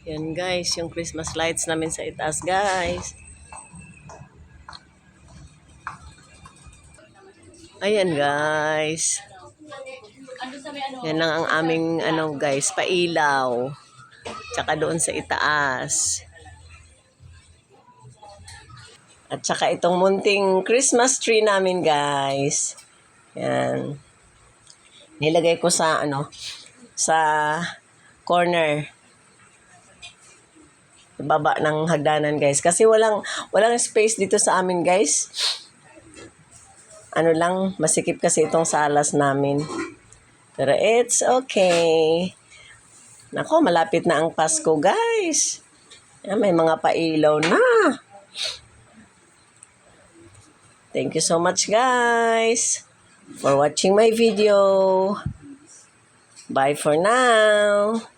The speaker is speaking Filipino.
Yan guys, yung Christmas lights namin sa itaas guys. Ayan guys. Yan lang ang aming guys, pailaw. Tsaka doon sa itaas. At saka itong munting Christmas tree namin guys. Yan. Nilagay ko sa sa corner. Baba ng hagdanan guys. Kasi walang space dito sa amin guys. Masikip kasi itong salas namin. Pero it's okay. Nako, malapit na ang Pasko guys. May mga pailaw na. Thank you so much guys for watching my video. Bye for now.